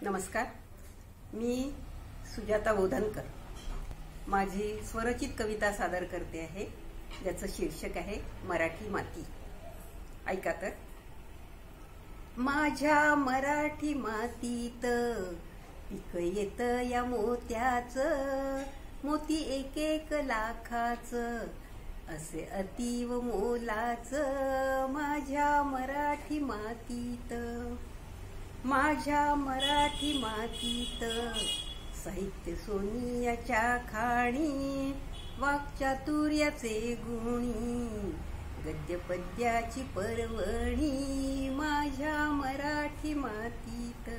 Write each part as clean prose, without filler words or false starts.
नमस्कार. मी सुजाता बोधनकर माझी स्वरचित कविता सादर करते आहे, ज्याचं शीर्षक आहे मराठी माती. ऐका तर. माझ्या मराठी मातीत पीक येत या मोत्याचं, मोती एक एक लाखाचं, असे अतीव मोलाचं. माझ्या मराठी मातीत, माझ्या मराठी मातीत साहित्य सोनियाच्या खाणी, वाक्चातुर्याचे गुणी, गद्य पद्याची पर्वणी. माझ्या मराठी मातीत,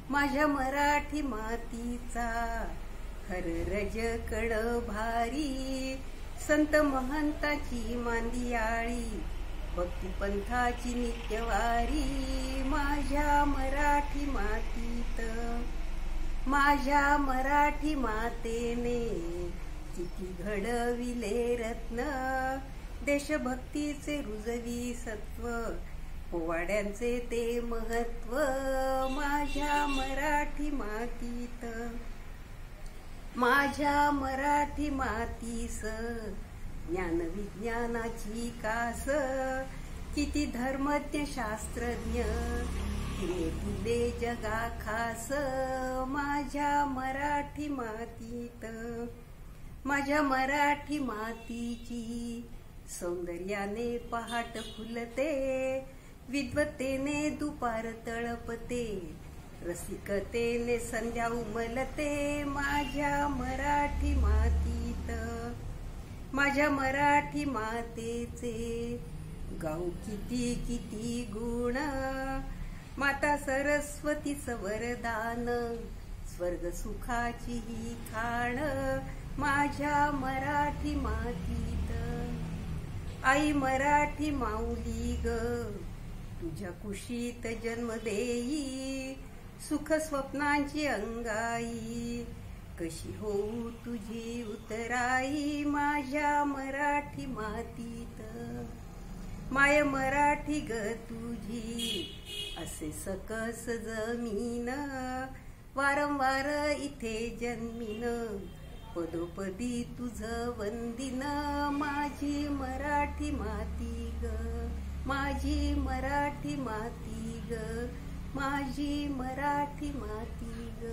माझ्या मराठी मातीचा हर रज कड भारी, संत महंताची मांदियाळी, भक्ती पंथाची नित्यवारी. माझ्या मराठी मातीत, माझ्या मराठी मातेने किती घडविले रत्न, देशभक्तीचे रुजवी सत्व, पोवाड्यांचे ते महत्व. माझ्या मराठी मातीत, माझ्या मराठी मातीस ज्ञान विज्ञानाची कास, किती धर्मज्ञ शास्त्रज्ञ तिने दिले जगा खास. माझ्या मराठी मातीत, माझ्या मराठी मातीची सौंदर्याने पहाट फुलते, विद्वतेने दुपार तळपते, रसिकतेने संध्या उमलते. माझ्या मराठी मातीत, माझ्या मराठी मातेचे गाऊ किती किती गुण, माता सरस्वतीचं वरदान, स्वर्ग सुखाची ही खाण. माझ्या मराठी मातीत, आई मराठी माऊली ग, तुझ्या कुशीत जन्म देई, सुख स्वप्नांची अंगाई, कशी होऊ तुझी उतराई. माझ्या मराठी मातीत, माय मराठी ग तुझी असे सकस जमीन, वारंवार इथे जन्मीन, पदोपदी तुझं वंदिन. माझी मराठी माती ग, माझी मराठी माती ग, माझी मराठी माती ग.